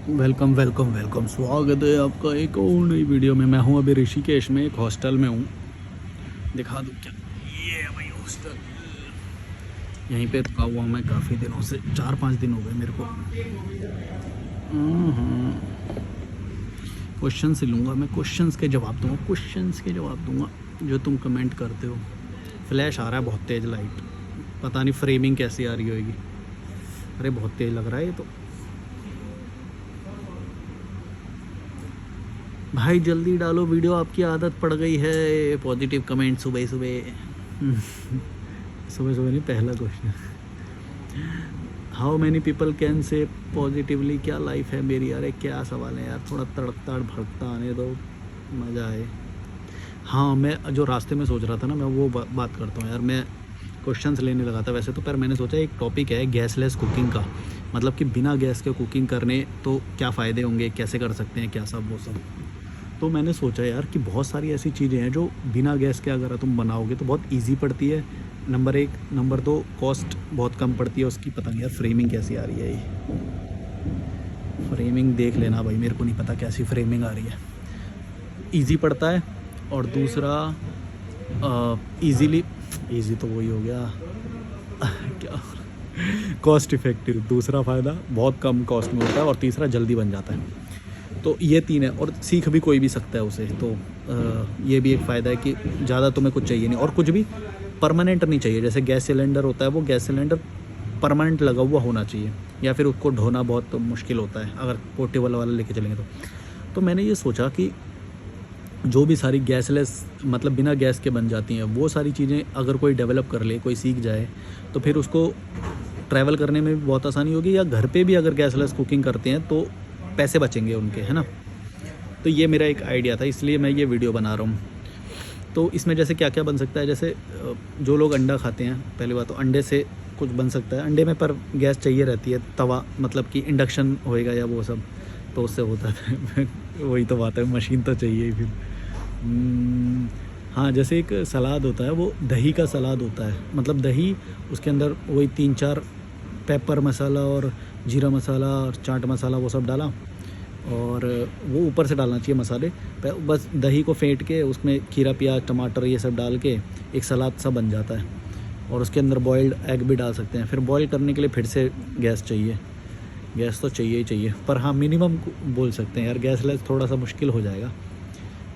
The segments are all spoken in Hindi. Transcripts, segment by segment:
वेलकम वेलकम वेलकम, स्वागत है आपका एक और नई वीडियो में। मैं हूं अभी ऋषिकेश में, एक हॉस्टल में हूं। दिखा दूं क्या? ये है भाई हॉस्टल। यहीं पे रुका हुआ हूं मैं काफ़ी दिनों से, 4-5 दिन हो गए मेरे को। क्वेश्चन से लूँगा मैं, क्वेश्चंस के जवाब दूंगा, क्वेश्चंस के जवाब दूंगा जो तुम कमेंट करते हो। फ्लैश आ रहा है बहुत तेज़ लाइट, पता नहीं फ्रेमिंग कैसी आ रही होगी। अरे बहुत तेज़ लग रहा है ये तो। भाई जल्दी डालो वीडियो, आपकी आदत पड़ गई है। पॉजिटिव कमेंट सुबह सुबह। सुबह सुबह नहीं, पहला question. How many people can say positively, क्या लाइफ है मेरी? अरे क्या सवाल है यार, थोड़ा तड़कता भड़कता आने दो, मज़ा आए। हाँ, मैं जो रास्ते में सोच रहा था ना, मैं वो बात करता हूँ यार। मैं क्वेश्चंस लेने लगा था वैसे तो, पर मैंने सोचा एक टॉपिक है गैसलेस कुकिंग का, मतलब कि बिना गैस के कुकिंग करने तो क्या फ़ायदे होंगे, कैसे कर सकते हैं, क्या सब वो सब। तो मैंने सोचा यार कि बहुत सारी ऐसी चीज़ें हैं जो बिना गैस के अगर तुम बनाओगे तो बहुत इजी पड़ती है, नंबर एक। नंबर दो, कॉस्ट बहुत कम पड़ती है उसकी। पता नहीं यार फ्रेमिंग कैसी आ रही है, ये फ्रेमिंग देख लेना भाई, मेरे को नहीं पता कैसी फ्रेमिंग आ रही है। इजी पड़ता है, और दूसरा इजीली, इजी तो वही हो गया क्या, कॉस्ट इफ़ेक्टिव दूसरा फ़ायदा, बहुत कम कॉस्ट में होता है, और तीसरा जल्दी बन जाता है। तो ये तीन है, और सीख भी कोई भी सकता है उसे। तो ये भी एक फ़ायदा है कि ज़्यादा तुम्हें कुछ चाहिए नहीं, और कुछ भी परमानेंट नहीं चाहिए। जैसे गैस सिलेंडर होता है, वो गैस सिलेंडर परमानेंट लगा हुआ होना चाहिए, या फिर उसको ढोना बहुत मुश्किल होता है अगर पोर्टेबल वाला लेके चलेंगे तो मैंने ये सोचा कि जो भी सारी गैसलेस, मतलब बिना गैस के बन जाती हैं, वो सारी चीज़ें अगर कोई डेवलप कर ले, कोई सीख जाए, तो फिर उसको ट्रैवल करने में भी बहुत आसानी होगी, या घर पे भी अगर गैसलेस कुकिंग करते हैं तो पैसे बचेंगे उनके, है ना। तो ये मेरा एक आइडिया था, इसलिए मैं ये वीडियो बना रहा हूँ। तो इसमें जैसे क्या क्या बन सकता है, जैसे जो लोग अंडा खाते हैं, पहली बात तो अंडे से कुछ बन सकता है। अंडे में पर गैस चाहिए रहती है, तवा मतलब कि इंडक्शन होएगा या वो सब, तो उससे होता है। वही तो बात है, मशीन तो चाहिए ही फिर। हाँ, जैसे एक सलाद होता है, वो दही का सलाद होता है, मतलब दही, उसके अंदर वही 3-4 पेपर मसाला और जीरा मसाला और चाट मसाला वो सब डाला, और वो ऊपर से डालना चाहिए मसाले। बस दही को फेंट के उसमें खीरा प्याज टमाटर ये सब डाल के एक सलाद सा बन जाता है, और उसके अंदर बॉइल्ड एग भी डाल सकते हैं। फिर बॉईल करने के लिए फिर से गैस चाहिए, गैस तो चाहिए ही चाहिए। पर हाँ, मिनिमम बोल सकते हैं यार, गैस लेस थोड़ा सा मुश्किल हो जाएगा,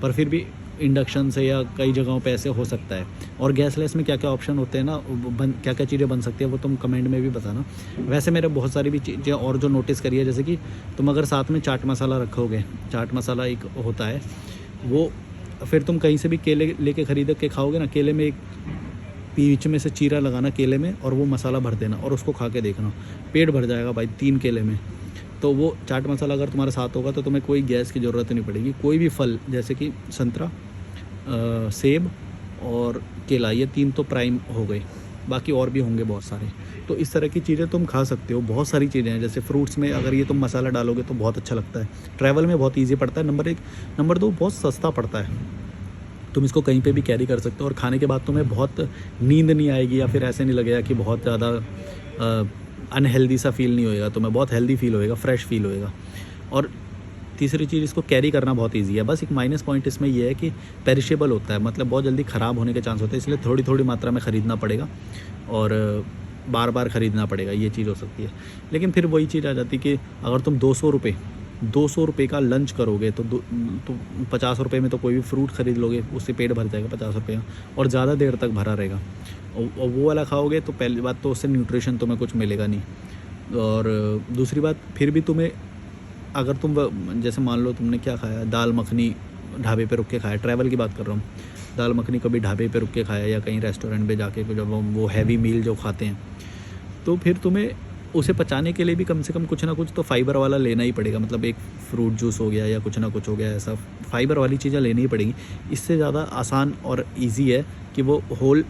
पर फिर भी इंडक्शन से या कई जगहों पे ऐसे हो सकता है। और गैस लेस में क्या क्या ऑप्शन होते हैं ना, क्या क्या चीज़ें बन सकती है, वो तुम कमेंट में भी बताना। वैसे मेरे बहुत सारी भी चीज़ें और जो नोटिस करी है, जैसे कि तुम अगर साथ में चाट मसाला रखोगे, चाट मसाला एक होता है वो, फिर तुम कहीं से भी केले लेके ख़रीद के खाओगे ना, केले में एक बीच में से चीरा लगाना केले में, और वो मसाला भर देना, और उसको खा के देखना, पेट भर जाएगा भाई 3 केले में। तो वो चाट मसाला अगर तुम्हारे साथ होगा तो तुम्हें कोई गैस की ज़रूरत नहीं पड़ेगी। कोई भी फल, जैसे कि संतरा, सेब और केला, ये 3 तो प्राइम हो गए, बाकी और भी होंगे बहुत सारे। तो इस तरह की चीज़ें तुम खा सकते हो। बहुत सारी चीज़ें हैं, जैसे फ्रूट्स में अगर ये तुम मसाला डालोगे तो बहुत अच्छा लगता है। ट्रैवल में बहुत ईजी पड़ता है, नंबर 1। नंबर 2, बहुत सस्ता पड़ता है। तुम इसको कहीं पे भी कैरी कर सकते हो, और खाने के बाद तुम्हें बहुत नींद नहीं आएगी, या फिर ऐसे नहीं लगेगा कि बहुत ज़्यादा अनहेल्दी सा फील नहीं होएगा, तुम्हें बहुत हेल्दी फील होएगा, फ्रेश फील होएगा। और तीसरी चीज़, इसको कैरी करना बहुत इजी है। बस एक माइनस पॉइंट इसमें यह है कि पेरिशेबल होता है, मतलब बहुत जल्दी ख़राब होने के चांस होते हैं, इसलिए थोड़ी थोड़ी मात्रा में ख़रीदना पड़ेगा, और बार बार ख़रीदना पड़ेगा, ये चीज़ हो सकती है। लेकिन फिर वही चीज़ आ जाती है कि अगर तुम 200 रुपये का लंच करोगे तो 50 रुपये में तो कोई भी फ्रूट ख़रीद लोगे, उससे पेट भर जाएगा 50 रुपये का, और ज़्यादा देर तक भरा रहेगा। और वो वाला खाओगे तो पहली बात तो उससे न्यूट्रिशन तुम्हें कुछ मिलेगा नहीं, और दूसरी बात फिर भी तुम्हें, अगर तुम जैसे मान लो तुमने क्या खाया, दाल मखनी ढाबे पे रुक के खाया, ट्रैवल की बात कर रहा हूँ, दाल मखनी कभी ढाबे पे रुक के खाया, या कहीं रेस्टोरेंट पे जाके जब वो हैवी मील जो खाते हैं, तो फिर तुम्हें उसे पचाने के लिए भी कम से कम कुछ ना कुछ तो फाइबर वाला लेना ही पड़ेगा। मतलब एक फ्रूट जूस हो गया या कुछ ना कुछ हो गया, ऐसा फाइबर वाली चीज़ें लेनी ही पड़ेंगी। इससे ज़्यादा आसान और ईजी है कि वो होल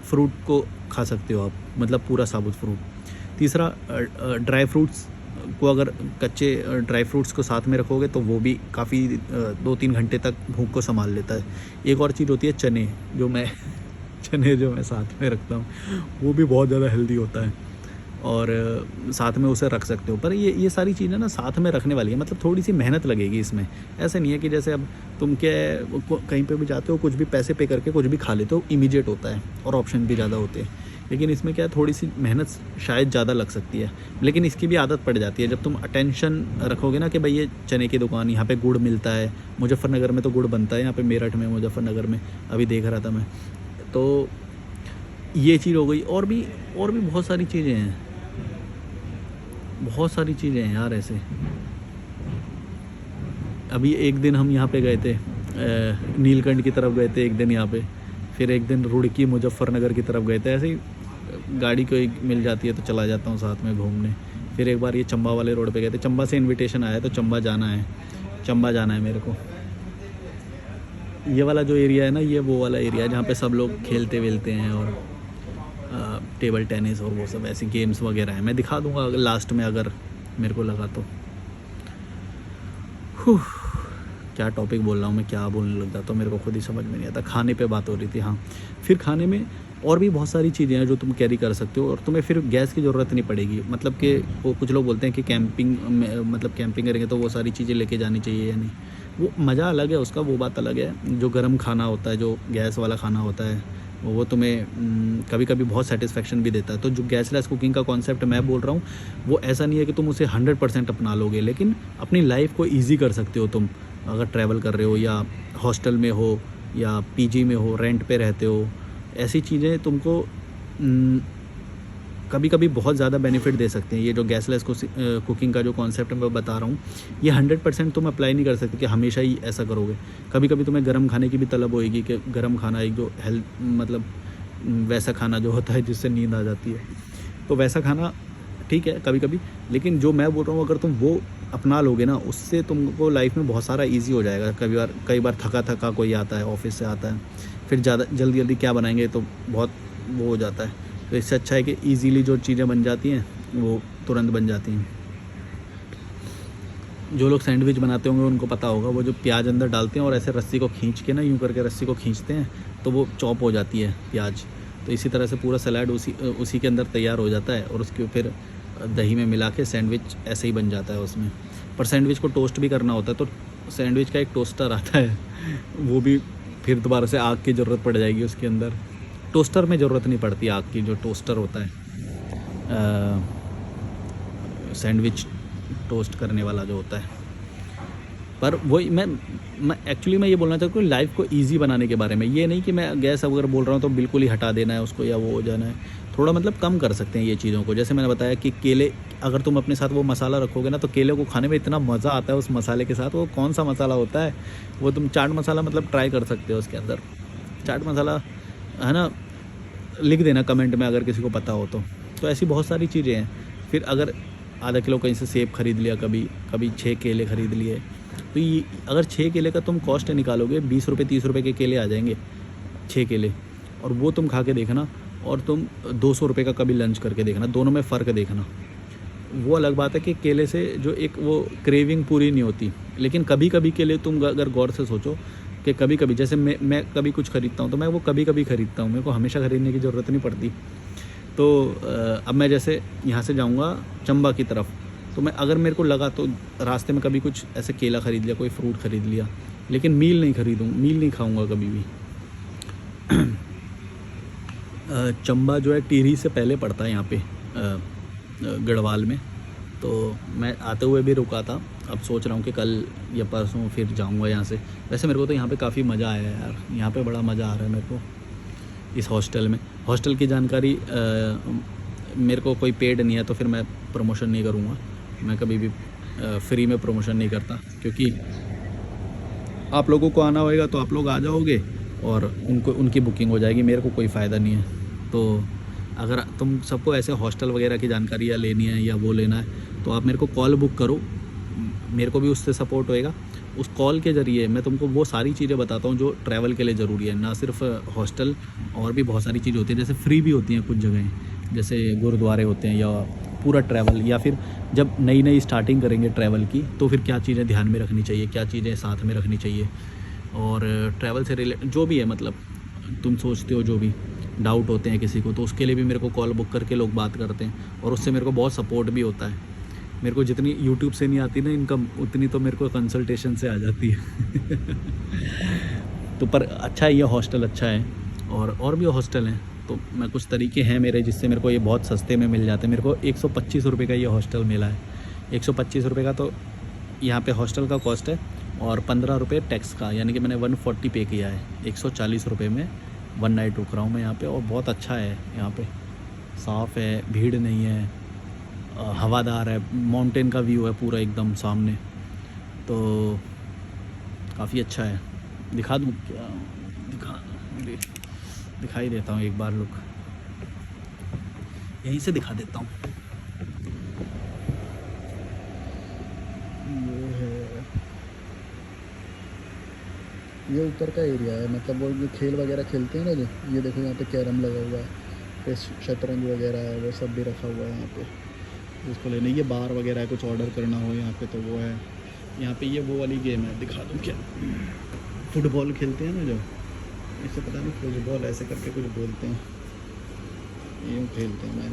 फ्रूट को खा सकते हो आप, मतलब पूरा साबुत फ्रूट। तीसरा, ड्राई फ्रूट्स को, अगर कच्चे ड्राई फ्रूट्स को साथ में रखोगे तो वो भी काफ़ी 2-3 घंटे तक भूख को संभाल लेता है। एक और चीज़ होती है चने, जो मैं चने जो मैं साथ में रखता हूँ, वो भी बहुत ज़्यादा हेल्दी होता है। और साथ में उसे रख सकते हो। पर ये सारी चीज़ें ना साथ में रखने वाली है, मतलब थोड़ी सी मेहनत लगेगी इसमें। ऐसा नहीं है कि जैसे अब तुम कहीं पे भी जाते हो, कुछ भी पैसे पे करके कुछ भी खा लेते हो, इमीडिएट होता है और ऑप्शन भी ज़्यादा होते हैं। लेकिन इसमें क्या है, थोड़ी सी मेहनत शायद ज़्यादा लग सकती है, लेकिन इसकी भी आदत पड़ जाती है जब तुम अटेंशन रखोगे ना कि भाई ये चने की दुकान, यहाँ पे गुड़ मिलता है, मुजफ्फरनगर में तो गुड़ बनता है, यहाँ पे मेरठ में, मुजफ्फरनगर में अभी देख रहा था मैं। तो ये चीज़ हो गई। और भी बहुत सारी चीज़ें हैं, बहुत सारी चीज़ें हैं यार ऐसे। अभी एक दिन हम यहाँ पे गए थे, नीलकंठ की तरफ गए थे एक दिन यहाँ पे, फिर एक दिन रुड़की मुजफ्फरनगर की तरफ गए थे। ऐसे ही गाड़ी कोई मिल जाती है तो चला जाता हूँ साथ में घूमने। फिर एक बार ये चंबा वाले रोड पे गए थे, चंबा से इनविटेशन आया तो चंबा जाना है मेरे को। ये वाला जो एरिया है ना, ये वो वाला एरिया है जहाँ पे सब लोग खेलते वेलते हैं और टेबल टेनिस और वो सब ऐसी गेम्स वगैरह हैं। मैं दिखा दूँगा लास्ट में अगर मेरे को लगा तो। क्या टॉपिक बोल रहा हूँ मैं, क्या बोलने लग जाता हूँ, मेरे को खुद ही समझ में नहीं आता। खाने पे बात हो रही थी, हाँ। फिर खाने में और भी बहुत सारी चीज़ें हैं जो तुम कैरी कर सकते हो और तुम्हें फिर गैस की ज़रूरत नहीं पड़ेगी। मतलब कि वो कुछ लोग बोलते हैं कि कैंपिंग में, मतलब कैंपिंग करेंगे तो वो सारी चीज़ें लेके जानी चाहिए या नहीं, वो मज़ा अलग है उसका, वो बात अलग है। जो गर्म खाना होता है, जो गैस वाला खाना होता है, वो तुम्हें कभी कभी बहुत सेटिस्फेक्शन भी देता है। तो जो गैसलेस कुकिंग का कॉन्सेप्ट मैं बोल रहा हूँ, वो ऐसा नहीं है कि तुम उसे 100% अपना लोगे, लेकिन अपनी लाइफ को ईजी कर सकते हो तुम। अगर ट्रैवल कर रहे हो या हॉस्टल में हो या पीजी में हो, रेंट पे रहते हो, ऐसी चीज़ें तुमको कभी कभी बहुत ज़्यादा बेनिफिट दे सकते हैं। ये जो गैसलेस कुकिंग का जो कॉन्सेप्ट मैं बता रहा हूँ, ये 100% तुम अप्लाई नहीं कर सकते कि हमेशा ही ऐसा करोगे। कभी कभी तुम्हें गर्म खाने की भी तलब होएगी कि गर्म खाना एक जो हेल्थ, मतलब वैसा खाना जो होता है जिससे नींद आ जाती है, तो वैसा खाना ठीक है कभी कभी। लेकिन जो मैं बोल रहा हूँ, अगर तुम वो अपना लोगे ना, उससे तुमको लाइफ में बहुत सारा ईजी हो जाएगा। कई बार थका कोई आता है, ऑफिस से आता है, फिर ज़्यादा जल्दी क्या बनाएंगे तो बहुत वो हो जाता है। तो इससे अच्छा है कि ईज़िली जो चीज़ें बन जाती हैं वो तुरंत बन जाती हैं। जो लोग सैंडविच बनाते होंगे उनको पता होगा, वो जो प्याज अंदर डालते हैं और ऐसे रस्सी को खींच के ना, यूँ करके रस्सी को खींचते हैं तो वो चॉप हो जाती है प्याज। तो इसी तरह से पूरा सलाद उसी के अंदर तैयार हो जाता है और उसके फिर दही में मिला के सैंडविच ऐसे ही बन जाता है उसमें। पर सैंडविच को टोस्ट भी करना होता है, तो सैंडविच का एक टोस्टर आता है, वो भी फिर दोबारा से आग की ज़रूरत पड़ जाएगी उसके अंदर। टोस्टर में ज़रूरत नहीं पड़ती आग की, जो टोस्टर होता है सैंडविच टोस्ट करने वाला जो होता है। पर वही मैं एक्चुअली मैं ये बोलना चाहता हूँ लाइफ को इजी बनाने के बारे में। ये नहीं कि मैं गैस अगर बोल रहा हूँ तो बिल्कुल ही हटा देना है उसको या वो हो जाना है, थोड़ा मतलब कम कर सकते हैं ये चीज़ों को। जैसे मैंने बताया कि केले, अगर तुम अपने साथ वो मसाला रखोगे ना, तो केले को खाने में इतना मज़ा आता है उस मसाले के साथ। वो कौन सा मसाला होता है, वो तुम चाट मसाला मतलब ट्राई कर सकते हो उसके अंदर। चाट मसाला है ना, लिख देना कमेंट में अगर किसी को पता हो तो ऐसी बहुत सारी चीज़ें हैं। फिर अगर आधा किलो कहीं से सेब खरीद लिया, कभी 6 केले खरीद लिए, तो ये अगर 6 केले का तुम कॉस्ट निकालोगे, 20 रुपये 30 रुपये के केले आ जाएंगे 6 केले, और वो तुम खा के देखना, और तुम 200 रुपये का कभी लंच करके देखना, दोनों में फ़र्क देखना। वो अलग बात है कि केले से जो एक वो क्रेविंग पूरी नहीं होती, लेकिन कभी कभी के लिए तुम अगर गौर से सोचो कि कभी कभी, जैसे मैं कभी कुछ ख़रीदता हूँ तो मैं वो कभी कभी ख़रीदता हूँ, मेरे को हमेशा ख़रीदने की ज़रूरत नहीं पड़ती। तो अब मैं जैसे यहाँ से जाऊँगा चंबा की तरफ, तो मैं अगर मेरे को लगा तो रास्ते में कभी कुछ ऐसे केला ख़रीद लिया, कोई फ्रूट ख़रीद लिया, लेकिन मील नहीं खाऊँगा कभी भी। चंबा जो है टिहरी से पहले पड़ता है यहाँ पे गढ़वाल में, तो मैं आते हुए भी रुका था। अब सोच रहा हूँ कि कल या परसों फिर जाऊँगा यहाँ से। वैसे मेरे को तो यहाँ पे काफ़ी मज़ा आया है यार, यहाँ पे बड़ा मज़ा आ रहा है मेरे को इस हॉस्टल में। हॉस्टल की जानकारी मेरे को कोई पेड नहीं है, तो फिर मैं प्रमोशन नहीं करूँगा। मैं कभी भी फ्री में प्रमोशन नहीं करता, क्योंकि आप लोगों को आना होएगा तो आप लोग आ जाओगे और उनकी बुकिंग हो जाएगी, मेरे को कोई फ़ायदा नहीं है। तो अगर तुम सबको ऐसे हॉस्टल वगैरह की जानकारी या लेनी है या वो लेना है, तो आप मेरे को कॉल बुक करो, मेरे को भी उससे सपोर्ट होएगा। उस कॉल के ज़रिए मैं तुमको वो सारी चीज़ें बताता हूँ जो ट्रैवल के लिए ज़रूरी है, ना सिर्फ हॉस्टल, और भी बहुत सारी चीज़ें होती हैं। जैसे फ्री भी होती हैं कुछ जगहें, जैसे गुरुद्वारे होते हैं, या पूरा ट्रैवल, या फिर जब नई स्टार्टिंग करेंगे ट्रैवल की, तो फिर क्या चीज़ें ध्यान में रखनी चाहिए, क्या चीज़ें साथ में रखनी चाहिए, और ट्रैवल से रिलेटेड जो भी है, मतलब तुम सोचते हो जो भी, डाउट होते हैं किसी को, तो उसके लिए भी मेरे को कॉल बुक करके लोग बात करते हैं, और उससे मेरे को बहुत सपोर्ट भी होता है। मेरे को जितनी यूट्यूब से नहीं आती ना इनकम, उतनी तो मेरे को कंसल्टेशन से आ जाती है। तो पर अच्छा है, ये हॉस्टल अच्छा है, और भी हॉस्टल हैं। तो मैं कुछ तरीके हैं मेरे जिससे मेरे को ये बहुत सस्ते में मिल जाते हैं। मेरे को 125 रुपये का ये हॉस्टल मिला है। 125 रुपये का तो यहाँ पे हॉस्टल का कॉस्ट है, और 15 रुपये टैक्स का, यानी कि मैंने 140 पे किया है। 140 रुपये में 1 नाइट रुक रहा हूँ मैं यहाँ पे, और बहुत अच्छा है यहाँ पे, साफ़ है, भीड़ नहीं है, हवादार है, माउंटेन का व्यू है पूरा एकदम सामने, तो काफ़ी अच्छा है। दिखा दूँ क्या? दिखाई देता हूँ एक बार, लुक यहीं से दिखा देता हूँ। ये ऊपर का एरिया है, मतलब वो जो खेल वगैरह खेलते हैं ना, जो ये देखो यहाँ पे कैरम लगा हुआ है, फिर शतरंज वगैरह है, वो सब भी रखा हुआ है यहाँ पे, जिसको लेना। ये बार वगैरह है, कुछ ऑर्डर करना हो यहाँ पे तो वो है। यहाँ पे ये वो वाली गेम है, दिखा दूँ क्या? फुटबॉल खेलते हैं ना जो, इसे पता नहीं फुटबॉल ऐसे करके कुछ बोलते हैं, यूँ खेलते हैं। मैं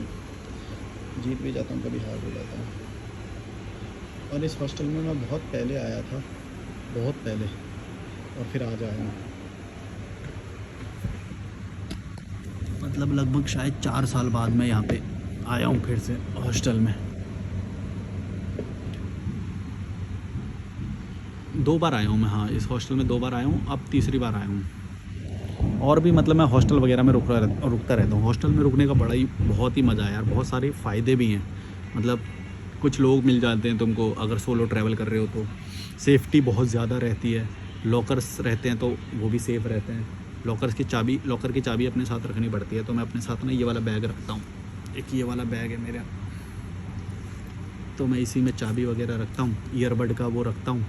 जीत भी जाता हूँ, कभी हार भी जाता हूँ। और इस हॉस्टल में मैं बहुत पहले आया था, बहुत पहले, और फिर आज आया हूँ, मतलब लगभग शायद 4 साल बाद मैं यहाँ पे आया हूँ फिर से हॉस्टल में। 2 बार आया हूँ मैं, हाँ, इस हॉस्टल में 2 बार आया हूँ, अब तीसरी बार आया हूँ। और भी मतलब मैं हॉस्टल वगैरह में रुकता रहता हूँ। हॉस्टल में रुकने का बड़ा ही बहुत ही मज़ा है यार, बहुत सारे फ़ायदे भी हैं। मतलब कुछ लोग मिल जाते हैं तुमको, अगर सोलो ट्रैवल कर रहे हो तो सेफ्टी बहुत ज़्यादा रहती है। लॉकर्स रहते हैं तो वो भी सेफ़ रहते हैं। लॉकर की चाबी अपने साथ रखनी पड़ती है, तो मैं अपने साथ ना ये वाला बैग रखता हूँ। एक ये वाला बैग है मेरा, तो मैं इसी में चाबी वगैरह रखता हूँ। ईयरबड का वो रखता हूँ।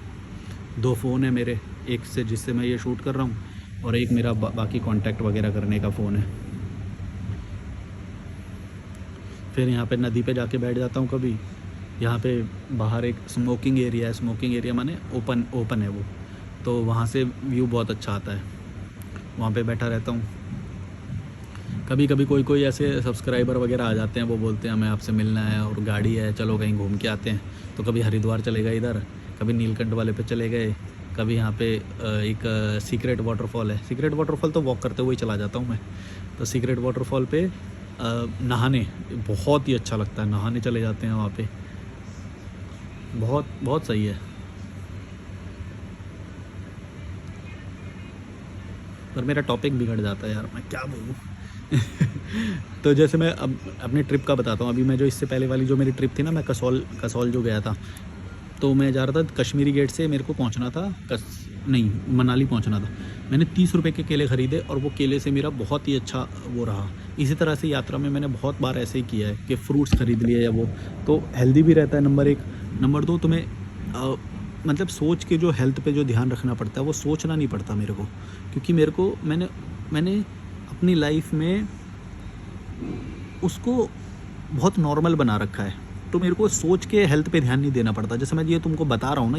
2 फ़ोन है मेरे, एक से जिससे मैं ये शूट कर रहा हूँ, और एक मेरा बाकी कांटेक्ट वगैरह करने का फ़ोन है। फिर यहाँ पे नदी पे जाके बैठ जाता हूँ कभी। यहाँ पे बाहर एक स्मोकिंग एरिया है, स्मोकिंग एरिया माने ओपन है वो, तो वहाँ से व्यू बहुत अच्छा आता है, वहाँ पे बैठा रहता हूँ। कभी कभी कोई ऐसे सब्सक्राइबर वगैरह आ जाते हैं, वो बोलते हैं हमें आपसे मिलना है और गाड़ी है, चलो कहीं घूम के आते हैं। तो कभी हरिद्वार चले गए इधर, कभी नीलकंठ वाले पे चले गए, कभी यहाँ पे एक सीक्रेट वाटरफॉल है। सीक्रेट वाटरफॉल तो वॉक करते हुए ही चला जाता हूँ मैं। तो सीक्रेट वाटरफॉल पे नहाने बहुत ही अच्छा लगता है, नहाने चले जाते हैं वहाँ पे, बहुत सही है। पर मेरा टॉपिक बिगड़ जाता है यार, मैं क्या बोलूँ। तो जैसे मैं अब अपनी ट्रिप का बताता हूँ। अभी मैं जो इससे पहले वाली जो मेरी ट्रिप थी ना, मैं कसौल जो गया था, तो मैं जा रहा था कश्मीरी गेट से, मेरे को पहुँचना था मनाली पहुँचना था। मैंने 30 रुपये के केले ख़रीदे, और वो केले से मेरा बहुत ही अच्छा वो रहा। इसी तरह से यात्रा में मैंने बहुत बार ऐसे ही किया है कि फ्रूट्स ख़रीद लिए, या वो तो हेल्दी भी रहता है, नंबर 1। नंबर 2, तुम्हें मतलब सोच के जो हेल्थ पे जो ध्यान रखना पड़ता है, वो सोचना नहीं पड़ता मेरे को, क्योंकि मेरे को मैंने अपनी लाइफ में उसको बहुत नॉर्मल बना रखा है। तो मेरे को सोच के हेल्थ पे ध्यान नहीं देना पड़ता। जैसे मैं ये तुमको बता रहा हूँ ना,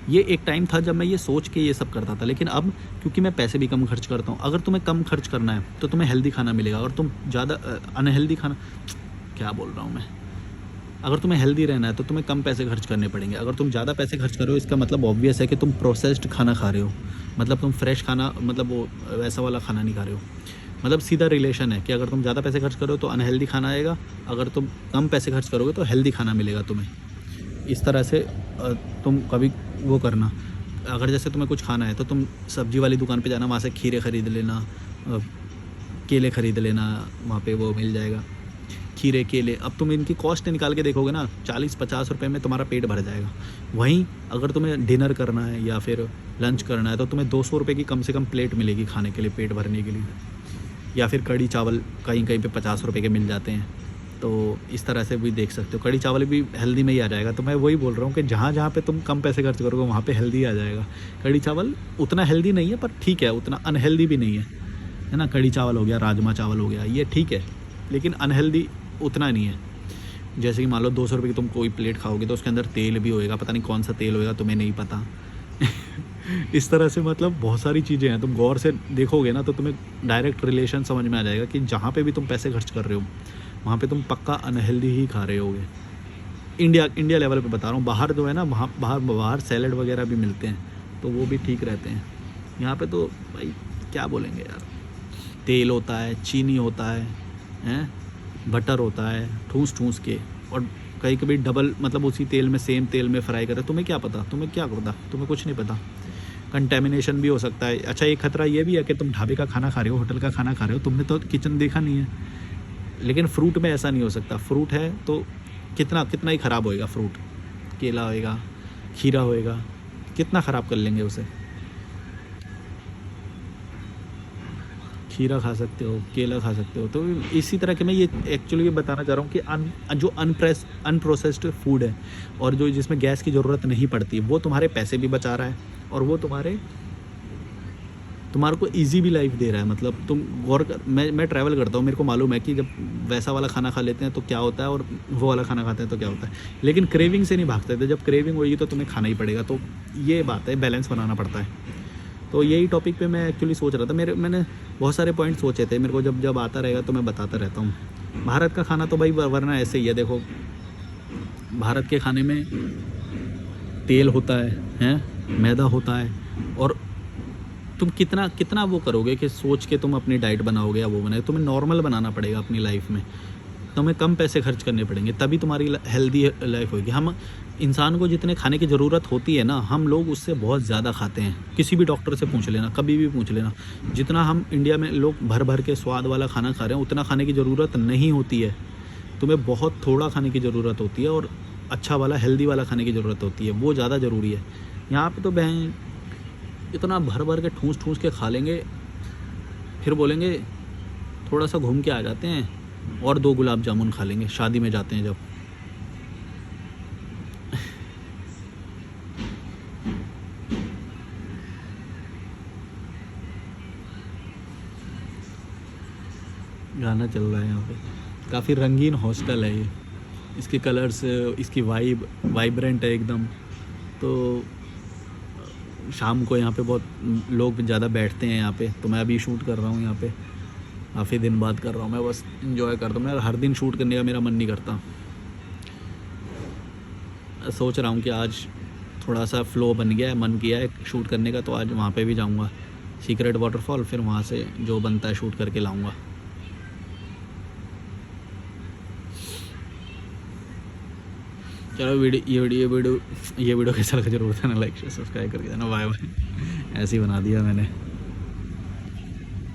ये एक टाइम था जब मैं ये सोच के ये सब करता था, लेकिन अब क्योंकि मैं पैसे भी कम खर्च करता हूँ। अगर तुम्हें कम खर्च करना है तो तुम्हें हेल्दी खाना मिलेगा। अगर तुम ज़्यादा अनहेल्दी खाना, क्या बोल रहा हूँ मैं, अगर तुम्हें हेल्दी रहना है तो तुम्हें कम पैसे खर्च करने पड़ेंगे। अगर तुम ज़्यादा पैसे खर्च कर रहे हो, इसका मतलब ऑब्वियस है कि तुम प्रोसेस्ड खाना खा रहे हो, मतलब तुम फ्रेश खाना, मतलब वो वैसा वाला खाना नहीं खा रहे हो। मतलब सीधा रिलेशन है कि अगर तुम ज़्यादा पैसे खर्च करो तो अनहेल्दी खाना आएगा, अगर तुम कम पैसे खर्च करोगे तो हेल्दी खाना मिलेगा तुम्हें। इस तरह से तुम कभी वो करना, अगर जैसे तुम्हें कुछ खाना है तो तुम सब्जी वाली दुकान पे जाना, वहाँ से खीरे ख़रीद लेना, केले ख़रीद लेना, वहाँ पे वो मिल जाएगा खीरे केले। अब तुम इनकी कॉस्ट निकाल के देखोगे ना, 40-50 रुपये में तुम्हारा पेट भर जाएगा। वहीं अगर तुम्हें डिनर करना है या फिर लंच करना है तो तुम्हें 200 रुपये की कम से कम प्लेट मिलेगी खाने के लिए, पेट भरने के लिए। या फिर कड़ी चावल कहीं पे 50 रुपये के मिल जाते हैं। तो इस तरह से भी देख सकते हो, कड़ी चावल भी हेल्दी में ही आ जाएगा। तो मैं वही बोल रहा हूँ कि जहाँ पे तुम कम पैसे खर्च करोगे वहाँ पे हेल्दी आ जाएगा। कड़ी चावल उतना हेल्दी नहीं है, पर ठीक है, उतना अनहेल्दी भी नहीं है ना। कड़ी चावल हो गया, राजमा चावल हो गया, ये ठीक है, लेकिन अनहेल्दी उतना नहीं है। जैसे कि मान लो 200 रुपये की तुम कोई प्लेट खाओगे तो उसके अंदर तेल भी होएगा, पता नहीं कौन सा तेल होएगा, तुम्हें नहीं पता। इस तरह से मतलब बहुत सारी चीज़ें हैं, तुम गौर से देखोगे ना तो तुम्हें डायरेक्ट रिलेशन समझ में आ जाएगा कि जहाँ पे भी तुम पैसे खर्च कर रहे हो वहाँ पे तुम पक्का अनहेल्दी ही खा रहे होगे। इंडिया लेवल पे बता रहा हूँ। बाहर जो है ना, वहाँ बाहर सैलड वगैरह भी मिलते हैं तो वो भी ठीक रहते हैं। यहाँ पे तो भाई क्या बोलेंगे यार, तेल होता है, चीनी होता है, बटर होता है, ठूस ठूस के, और कहीं कभी डबल मतलब उसी तेल में सेम तेल में फ्राई करे। तुम्हें क्या पता, तुम्हें क्या पता, तुम्हें कुछ नहीं पता। कंटेमिनेशन भी हो सकता है। अच्छा, एक खतरा ये भी है कि तुम ढाबे का खाना खा रहे हो, होटल का खाना खा रहे हो, तुमने तो किचन देखा नहीं है। लेकिन फ्रूट में ऐसा नहीं हो सकता। फ्रूट है तो कितना ही ख़राब होएगा फ्रूट। केला होएगा, खीरा होएगा, कितना ख़राब कर लेंगे उसे। खीरा खा सकते हो, केला खा सकते हो। तो इसी तरह के मैं ये एक्चुअली ये बताना चाह रहा हूँ कि जो अनप्रोसेस्ड फूड है और जो जिसमें गैस की ज़रूरत नहीं पड़ती, वो तुम्हारे पैसे भी बचा रहा है और वो तुम्हारे को इजी भी लाइफ दे रहा है। मतलब तुम गौर कर, मैं ट्रैवल करता हूँ, मेरे को मालूम है कि जब वैसा वाला खाना खा लेते हैं तो क्या होता है और वो वाला खाना खाते हैं तो क्या होता है। लेकिन क्रेविंग से नहीं भागते थे, जब क्रेविंग होगी तो तुम्हें खाना ही पड़ेगा। तो ये बात है, बैलेंस बनाना पड़ता है। तो यही टॉपिक पे मैं एक्चुअली सोच रहा था। मैंने बहुत सारे पॉइंट सोचे थे, मेरे को जब आता रहेगा तो मैं बताता रहता हूँ। भारत का खाना तो भाई वरना ऐसे ही है। देखो, भारत के खाने में तेल होता है, मैदा होता है, और तुम कितना वो करोगे कि सोच के तुम अपनी डाइट बनाओगे या वो बनाओगे। तुम्हें नॉर्मल बनाना पड़ेगा अपनी लाइफ में। तुम्हें कम पैसे खर्च करने पड़ेंगे, तभी तुम्हारी हेल्दी लाइफ होगी। हम इंसान को जितने खाने की ज़रूरत होती है ना, हम लोग उससे बहुत ज़्यादा खाते हैं। किसी भी डॉक्टर से पूछ लेना, कभी भी पूछ लेना, जितना हम इंडिया में लोग भर भर के स्वाद वाला खाना खा रहे हैं उतना खाने की ज़रूरत नहीं होती है। तुम्हें बहुत थोड़ा खाने की ज़रूरत होती है और अच्छा वाला हेल्दी वाला खाने की ज़रूरत होती है, वो ज़्यादा ज़रूरी है। यहाँ पे तो बहन इतना भर भर के ठूस के खा लेंगे, फिर बोलेंगे थोड़ा सा घूम के आ जाते हैं और 2 गुलाब जामुन खा लेंगे, शादी में जाते हैं जब। गाना चल रहा है यहाँ पे। काफ़ी रंगीन हॉस्टल है ये, इसके कलर्स, इसकी वाइब्रेंट है एकदम। तो शाम को यहाँ पे बहुत लोग ज़्यादा बैठते हैं यहाँ पे। तो मैं अभी शूट कर रहा हूँ यहाँ पे, काफ़ी दिन बाद कर रहा हूँ। मैं बस इंजॉय करता हूँ। मैं हर दिन शूट करने का मेरा मन नहीं करता। सोच रहा हूँ कि आज थोड़ा सा फ्लो बन गया है, मन किया है शूट करने का, तो आज वहाँ पे भी जाऊँगा, सीक्रेट वाटरफॉल। फिर वहाँ से जो बनता है शूट करके लाऊँगा। चलो, ये वीडियो कैसा लगा जरूर बताना, लाइक शेयर सब्सक्राइब करके देना। Bye bye. ऐसे ही बना दिया मैंने।